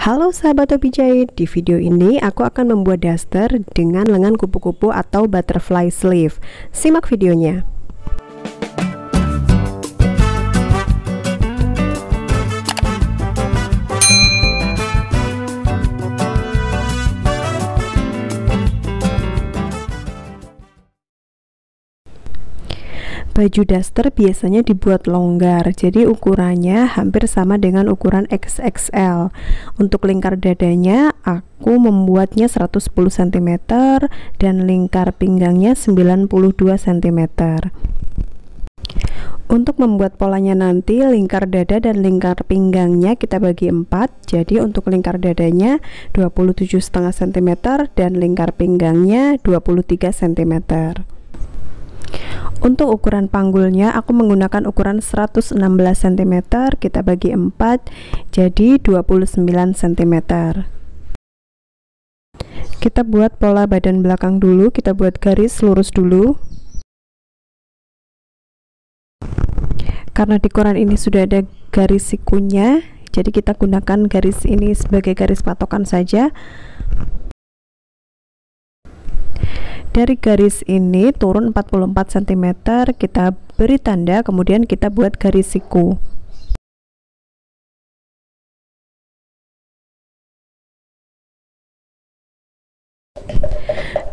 Halo sahabat hobi jahit, di video ini aku akan membuat daster dengan lengan kupu-kupu atau butterfly sleeve. Simak videonya. Baju daster biasanya dibuat longgar, jadi ukurannya hampir sama dengan ukuran XXL. Untuk lingkar dadanya aku membuatnya 110 cm dan lingkar pinggangnya 92 cm. Untuk membuat polanya nanti, lingkar dada dan lingkar pinggangnya kita bagi 4. Jadi untuk lingkar dadanya 27,5 cm dan lingkar pinggangnya 23 cm. Untuk ukuran panggulnya aku menggunakan ukuran 116 cm, kita bagi 4 jadi 29 cm. Kita buat pola badan belakang dulu, kita buat garis lurus dulu. Karena di koran ini sudah ada garis sikunya, jadi kita gunakan garis ini sebagai garis patokan saja. Dari garis ini turun 44 cm, kita beri tanda, kemudian kita buat garis siku.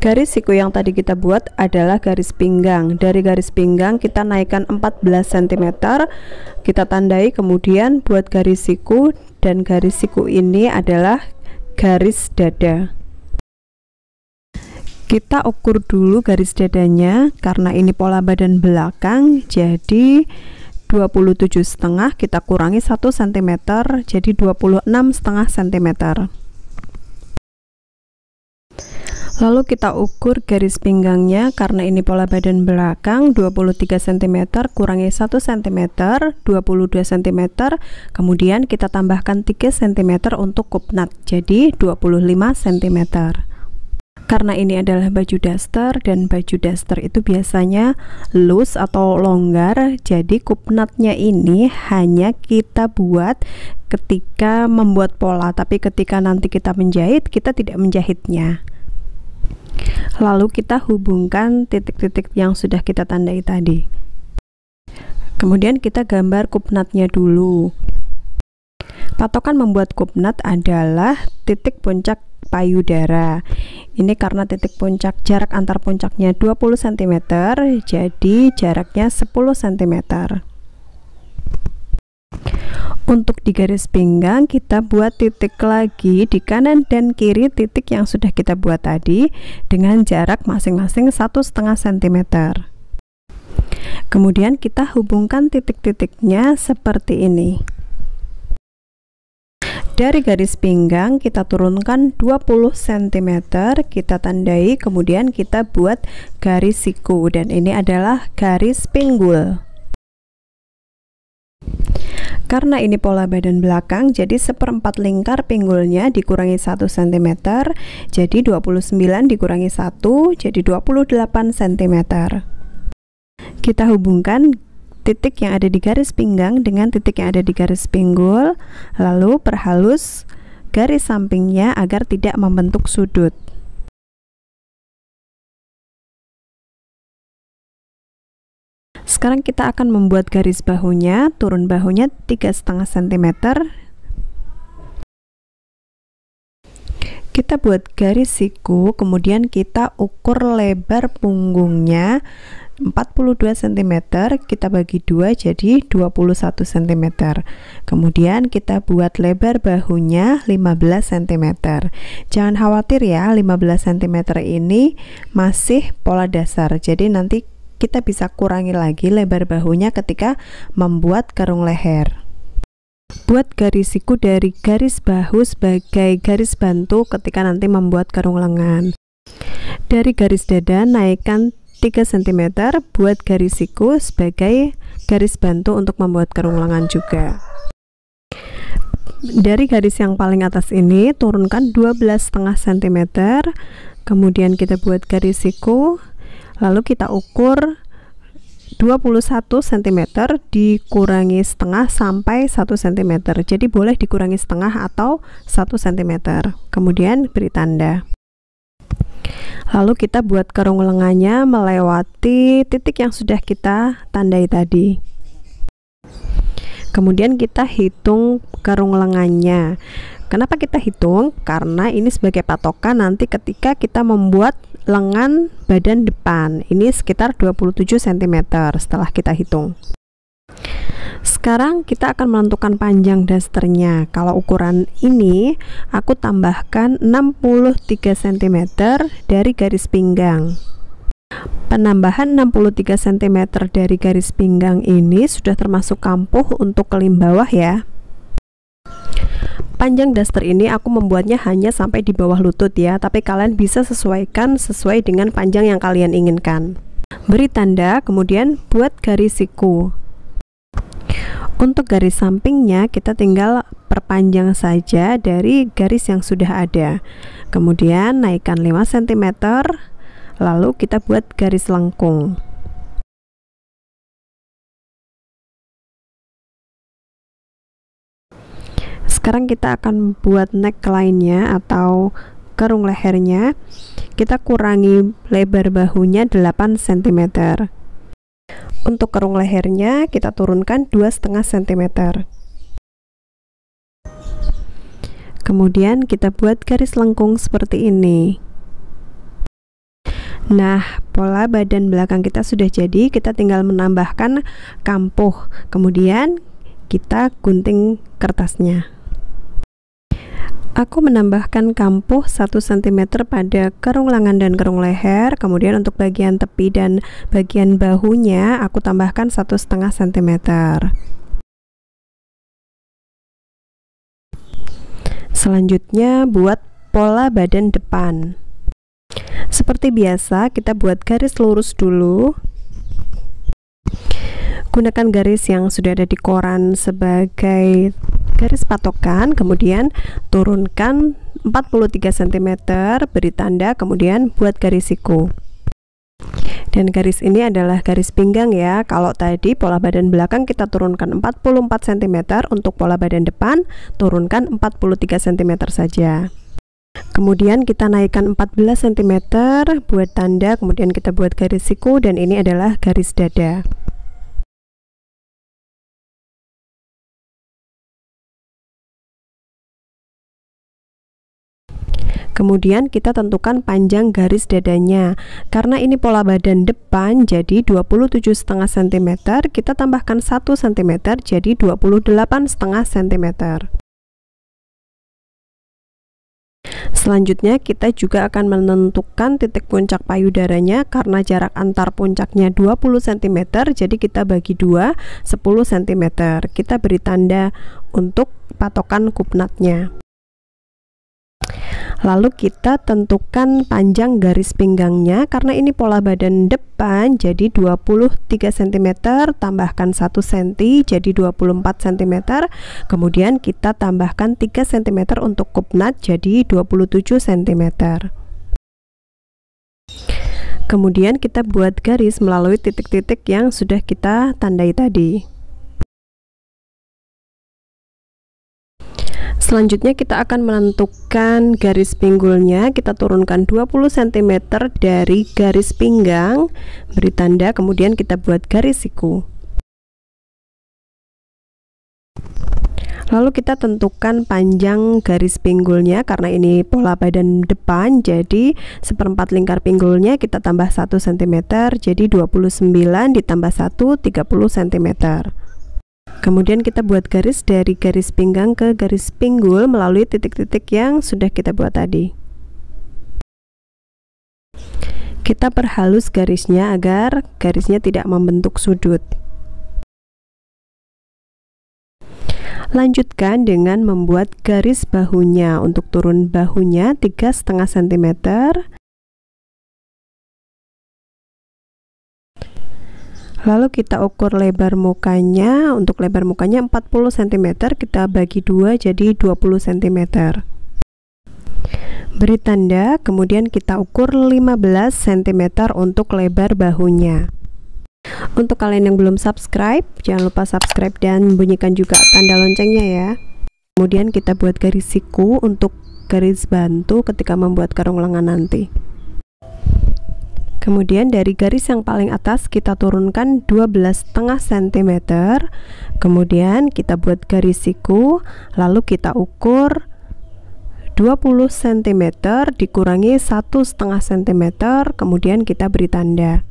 Garis siku yang tadi kita buat adalah garis pinggang. Dari garis pinggang kita naikkan 14 cm, kita tandai, kemudian buat garis siku, dan garis siku ini adalah garis dada. Kita ukur dulu garis dadanya, karena ini pola badan belakang, jadi 27,5 kita kurangi 1 cm, jadi 26,5 cm. Lalu kita ukur garis pinggangnya, karena ini pola badan belakang, 23 cm kurangi 1 cm, 22 cm, kemudian kita tambahkan 3 cm untuk kupnat, jadi 25 cm. Karena ini adalah baju daster, dan baju daster itu biasanya loose atau longgar, jadi kupnatnya ini hanya kita buat ketika membuat pola, tapi ketika nanti kita menjahit, kita tidak menjahitnya. Lalu kita hubungkan titik-titik yang sudah kita tandai tadi. Kemudian kita gambar kupnatnya dulu. Patokan membuat kupnat adalah titik puncak payudara. Ini karena titik puncak, jarak antar puncaknya 20 cm, jadi jaraknya 10 cm. Untuk di garis pinggang kita buat titik lagi di kanan dan kiri titik yang sudah kita buat tadi dengan jarak masing-masing 1,5 cm. Kemudian kita hubungkan titik-titiknya seperti ini. Dari garis pinggang kita turunkan 20 cm, kita tandai, kemudian kita buat garis siku, dan ini adalah garis pinggul. Karena ini pola badan belakang, jadi 1/4 lingkar pinggulnya dikurangi 1 cm, jadi 29 dikurangi 1, jadi 28 cm. Kita hubungkan titik yang ada di garis pinggang dengan titik yang ada di garis pinggul, lalu perhalus garis sampingnya agar tidak membentuk sudut. Sekarang kita akan membuat garis bahunya, turun bahunya 3,5 cm. Kita buat garis siku, kemudian kita ukur lebar punggungnya 42 cm, kita bagi 2 jadi 21 cm. Kemudian kita buat lebar bahunya 15 cm. Jangan khawatir ya, 15 cm ini masih pola dasar, jadi nanti kita bisa kurangi lagi lebar bahunya ketika membuat karung leher. Buat garis siku dari garis bahu sebagai garis bantu ketika nanti membuat karung lengan. Dari garis dada naikkan 3 cm, buat garis siku sebagai garis bantu untuk membuat karung lengan juga. Dari garis yang paling atas ini turunkan 12,5 cm, kemudian kita buat garis siku, lalu kita ukur 21 cm dikurangi setengah sampai 1 cm. Jadi boleh dikurangi setengah atau 1 cm. Kemudian beri tanda. Lalu kita buat kerung lengannya melewati titik yang sudah kita tandai tadi. Kemudian kita hitung kerung lengannya. Kenapa kita hitung? Karena ini sebagai patokan nanti ketika kita membuat lengan badan depan. Ini sekitar 27 cm setelah kita hitung. Sekarang kita akan menentukan panjang dasternya. Kalau ukuran ini aku tambahkan 63 cm dari garis pinggang. Penambahan 63 cm dari garis pinggang ini sudah termasuk kampuh untuk kelim bawah ya. Panjang daster ini aku membuatnya hanya sampai di bawah lutut ya, tapi kalian bisa sesuaikan sesuai dengan panjang yang kalian inginkan. Beri tanda, kemudian buat garis siku. Untuk garis sampingnya kita tinggal perpanjang saja dari garis yang sudah ada. Kemudian naikkan 5 cm, lalu kita buat garis lengkung. Sekarang kita akan buat neckline-nya atau kerung lehernya. Kita kurangi lebar bahunya 8 cm. Untuk kerung lehernya kita turunkan 2,5 cm. Kemudian kita buat garis lengkung seperti ini. Nah, pola badan belakang kita sudah jadi, kita tinggal menambahkan kampuh. Kemudian kita gunting kertasnya. Aku menambahkan kampuh 1 cm pada kerung lengan dan kerung leher. Kemudian untuk bagian tepi dan bagian bahunya aku tambahkan 1,5 cm. Selanjutnya buat pola badan depan. Seperti biasa kita buat garis lurus dulu. Gunakan garis yang sudah ada di koran sebagai garis patokan, kemudian turunkan 43 cm, beri tanda, kemudian buat garis siku. Dan garis ini adalah garis pinggang ya. Kalau tadi pola badan belakang kita turunkan 44 cm, untuk pola badan depan turunkan 43 cm saja. Kemudian kita naikkan 14 cm buat tanda, kemudian kita buat garis siku, dan ini adalah garis dada. Kemudian kita tentukan panjang garis dadanya. Karena ini pola badan depan jadi 27,5 cm, kita tambahkan 1 cm jadi 28,5 cm. Selanjutnya kita juga akan menentukan titik puncak payudaranya. Karena jarak antar puncaknya 20 cm, jadi kita bagi 2, 10 cm. Kita beri tanda untuk patokan kupnatnya. Lalu kita tentukan panjang garis pinggangnya. Karena ini pola badan depan jadi 23 cm, tambahkan 1 cm jadi 24 cm. Kemudian kita tambahkan 3 cm untuk kupnat jadi 27 cm. Kemudian kita buat garis melalui titik-titik yang sudah kita tandai tadi. Selanjutnya kita akan menentukan garis pinggulnya. Kita turunkan 20 cm dari garis pinggang, beri tanda, kemudian kita buat garis siku. Lalu kita tentukan panjang garis pinggulnya. Karena ini pola badan depan jadi 1/4 lingkar pinggulnya kita tambah 1 cm jadi 29 ditambah 1, 30 cm. Kemudian kita buat garis dari garis pinggang ke garis pinggul melalui titik-titik yang sudah kita buat tadi. Kita perhalus garisnya agar garisnya tidak membentuk sudut. Lanjutkan dengan membuat garis bahunya. Untuk turun bahunya 3,5 cm. Lalu kita ukur lebar mukanya. Untuk lebar mukanya 40 cm, kita bagi 2 jadi 20 cm. Beri tanda, kemudian kita ukur 15 cm untuk lebar bahunya. Untuk kalian yang belum subscribe, jangan lupa subscribe dan bunyikan juga tanda loncengnya ya. Kemudian kita buat garis siku untuk garis bantu ketika membuat karung lengan nanti. Kemudian dari garis yang paling atas kita turunkan 12,5 cm. Kemudian kita buat garis siku, lalu kita ukur 20 cm dikurangi 1,5 cm, kemudian kita beri tanda.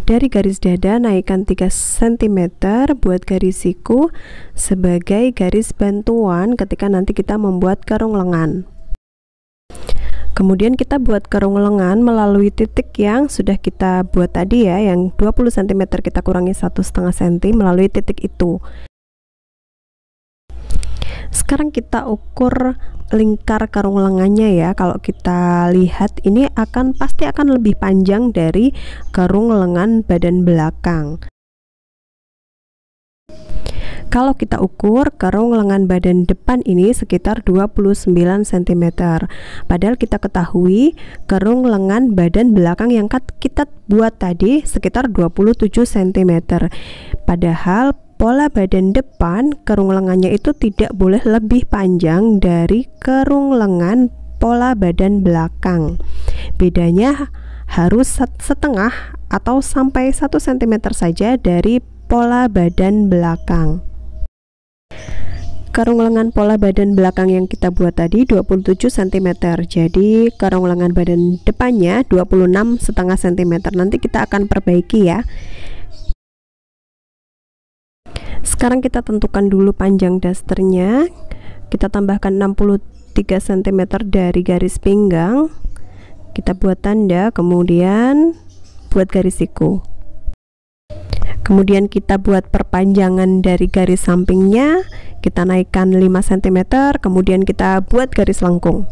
Dari garis dada naikkan 3 cm buat garis siku sebagai garis bantuan ketika nanti kita membuat karung lengan. Kemudian kita buat karung lengan melalui titik yang sudah kita buat tadi ya, yang 20 cm kita kurangi 1,5 cm melalui titik itu. Sekarang kita ukur lingkar karung lengannya ya. Kalau kita lihat ini pasti akan lebih panjang dari karung lengan badan belakang. Kalau kita ukur karung lengan badan depan ini sekitar 29 cm. Padahal kita ketahui karung lengan badan belakang yang kita buat tadi sekitar 27 cm. Padahal pola badan depan karung lengannya itu tidak boleh lebih panjang dari karung lengan pola badan belakang. Bedanya harus setengah atau sampai 1 cm saja dari pola badan belakang. Karung lengan pola badan belakang yang kita buat tadi 27 cm. Jadi karung lengan badan depannya 26,5 cm. Nanti kita akan perbaiki ya. Sekarang kita tentukan dulu panjang dasternya. Kita tambahkan 63 cm dari garis pinggang. Kita buat tanda, kemudian buat garis siku. Kemudian kita buat perpanjangan dari garis sampingnya, kita naikkan 5 cm, kemudian kita buat garis lengkung.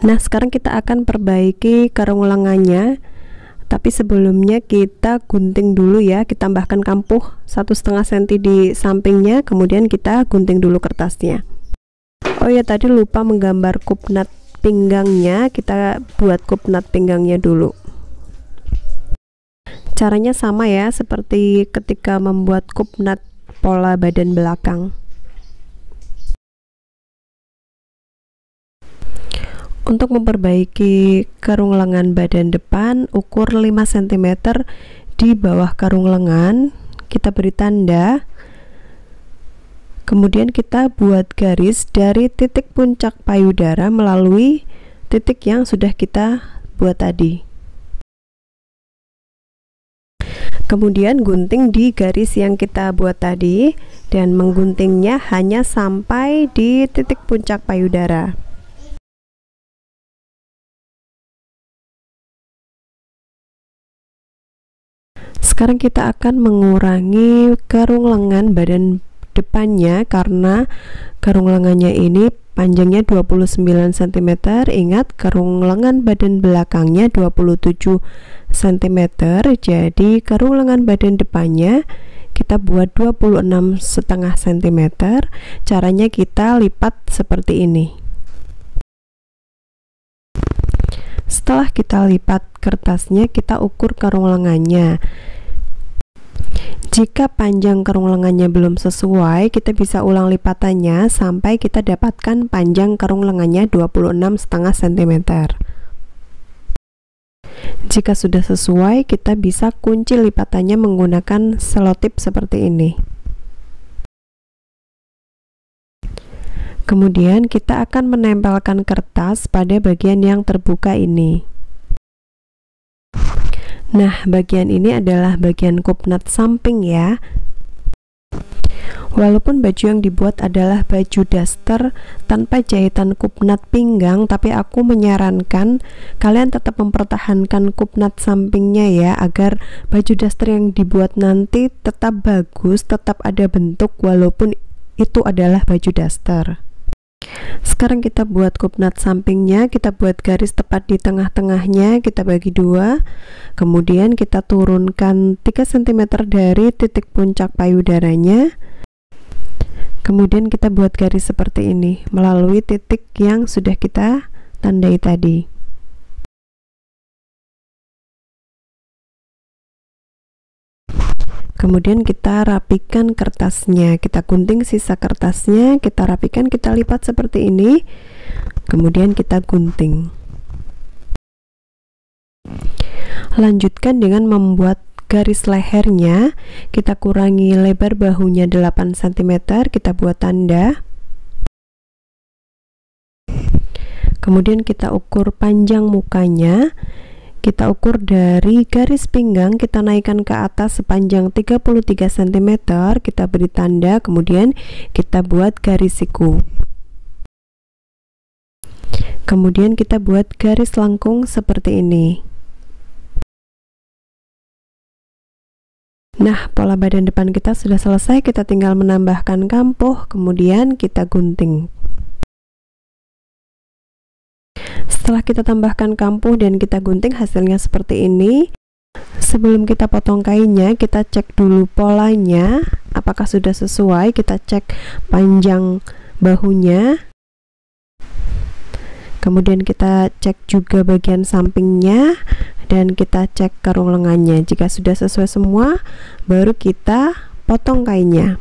Nah, sekarang kita akan perbaiki karung lengannya, tapi sebelumnya kita gunting dulu ya. Kita tambahkan kampuh 1,5 cm di sampingnya, kemudian kita gunting dulu kertasnya. Oh ya, tadi lupa menggambar kupnat pinggangnya. Kita buat kupnat pinggangnya dulu. Caranya sama ya seperti ketika membuat kupnat pola badan belakang. Untuk memperbaiki karung lengan badan depan, ukur 5 cm di bawah karung lengan, kita beri tanda. Kemudian kita buat garis dari titik puncak payudara melalui titik yang sudah kita buat tadi. Kemudian gunting di garis yang kita buat tadi dan mengguntingnya hanya sampai di titik puncak payudara. Sekarang kita akan mengurangi karung lengan badan depannya karena karung lengannya ini panjangnya 29 cm. Ingat, karung lengan badan belakangnya 27 cm. Jadi karung lengan badan depannya kita buat 26,5 cm. Caranya kita lipat seperti ini. Setelah kita lipat kertasnya, kita ukur karung lengannya. Jika panjang karung lengannya belum sesuai, kita bisa ulang lipatannya sampai kita dapatkan panjang karung lengannya 26,5 cm. Jika sudah sesuai, kita bisa kunci lipatannya menggunakan selotip seperti ini. Kemudian kita akan menempelkan kertas pada bagian yang terbuka ini. Nah, bagian ini adalah bagian kupnat samping ya. Walaupun baju yang dibuat adalah baju daster tanpa jahitan kupnat pinggang, tapi aku menyarankan kalian tetap mempertahankan kupnat sampingnya ya, agar baju daster yang dibuat nanti tetap bagus, tetap ada bentuk walaupun itu adalah baju daster. Sekarang kita buat kupnat sampingnya, kita buat garis tepat di tengah-tengahnya, kita bagi dua, kemudian kita turunkan 3 cm dari titik puncak payudaranya, Kemudian kita buat garis seperti ini melalui titik yang sudah kita tandai tadi. Kemudian kita rapikan kertasnya, kita gunting sisa kertasnya, kita rapikan, kita lipat seperti ini. Kemudian kita gunting. Lanjutkan dengan membuat garis lehernya. Kita kurangi lebar bahunya 8 cm, kita buat tanda. Kemudian kita ukur panjang mukanya. Kita ukur dari garis pinggang, kita naikkan ke atas sepanjang 33 cm, kita beri tanda, kemudian kita buat garis siku. Kemudian kita buat garis lengkung seperti ini. Nah, pola badan depan kita sudah selesai, kita tinggal menambahkan kampuh, kemudian kita gunting. Setelah kita tambahkan kampuh dan kita gunting, hasilnya seperti ini. Sebelum kita potong kainnya, kita cek dulu polanya apakah sudah sesuai. Kita cek panjang bahunya, kemudian kita cek juga bagian sampingnya, dan kita cek karung lengannya. Jika sudah sesuai semua, baru kita potong kainnya.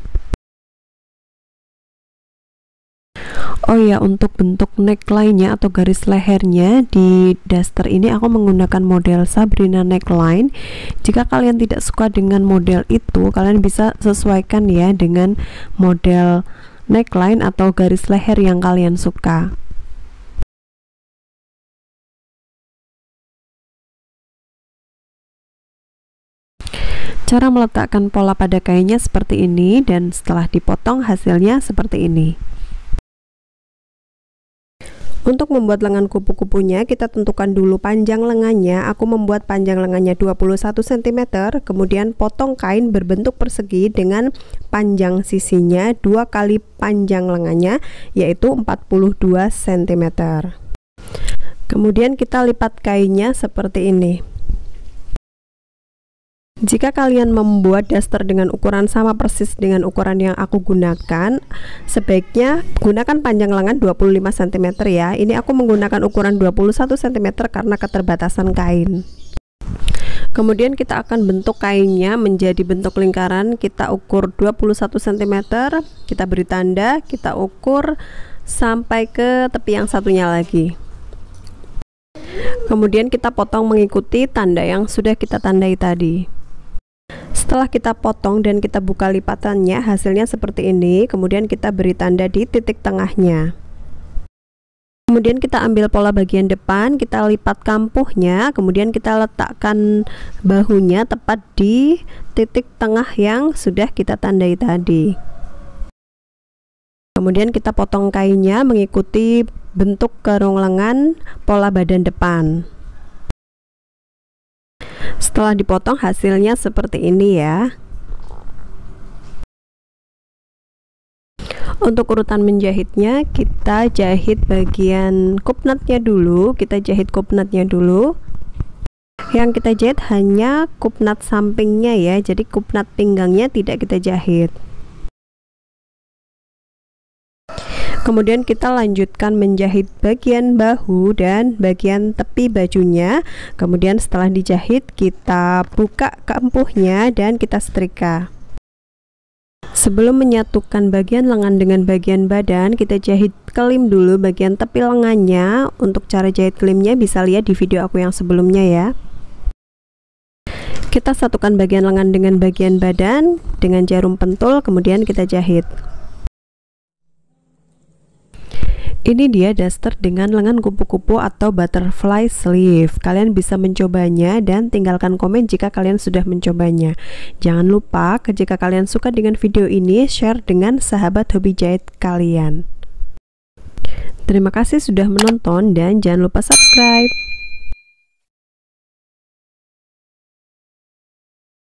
Oh ya, untuk bentuk neckline-nya atau garis lehernya di daster ini aku menggunakan model Sabrina neckline. Jika kalian tidak suka dengan model itu, kalian bisa sesuaikan ya dengan model neckline atau garis leher yang kalian suka. Cara meletakkan pola pada kainnya seperti ini, dan setelah dipotong hasilnya seperti ini. Untuk membuat lengan kupu-kupunya, kita tentukan dulu panjang lengannya. Aku membuat panjang lengannya 21 cm, kemudian potong kain berbentuk persegi dengan panjang sisinya 2 kali panjang lengannya, yaitu 42 cm. Kemudian kita lipat kainnya seperti ini. Jika kalian membuat daster dengan ukuran sama persis dengan ukuran yang aku gunakan, sebaiknya gunakan panjang lengan 25 cm ya. Ini aku menggunakan ukuran 21 cm karena keterbatasan kain. Kemudian kita akan bentuk kainnya menjadi bentuk lingkaran. Kita ukur 21 cm, kita beri tanda, kita ukur sampai ke tepi yang satunya lagi. Kemudian kita potong mengikuti tanda yang sudah kita tandai tadi. Setelah kita potong dan kita buka lipatannya, hasilnya seperti ini. Kemudian kita beri tanda di titik tengahnya. Kemudian kita ambil pola bagian depan, kita lipat kampuhnya, kemudian kita letakkan bahunya tepat di titik tengah yang sudah kita tandai tadi. Kemudian kita potong kainnya mengikuti bentuk karung lengan pola badan depan. Setelah dipotong hasilnya seperti ini ya. Untuk urutan menjahitnya, kita jahit bagian kupnatnya dulu. Kita jahit kupnatnya dulu. Yang kita jahit hanya kupnat sampingnya ya, jadi kupnat pinggangnya tidak kita jahit. Kemudian kita lanjutkan menjahit bagian bahu dan bagian tepi bajunya. Kemudian setelah dijahit, kita buka kampuhnya dan kita setrika. Sebelum menyatukan bagian lengan dengan bagian badan, kita jahit klim dulu bagian tepi lengannya. Untuk cara jahit klimnya bisa lihat di video aku yang sebelumnya ya. Kita satukan bagian lengan dengan bagian badan dengan jarum pentul, kemudian kita jahit. Ini dia daster dengan lengan kupu-kupu atau butterfly sleeve. Kalian bisa mencobanya dan tinggalkan komen jika kalian sudah mencobanya. Jangan lupa jika kalian suka dengan video ini, share dengan sahabat hobi jahit kalian. Terima kasih sudah menonton dan jangan lupa subscribe.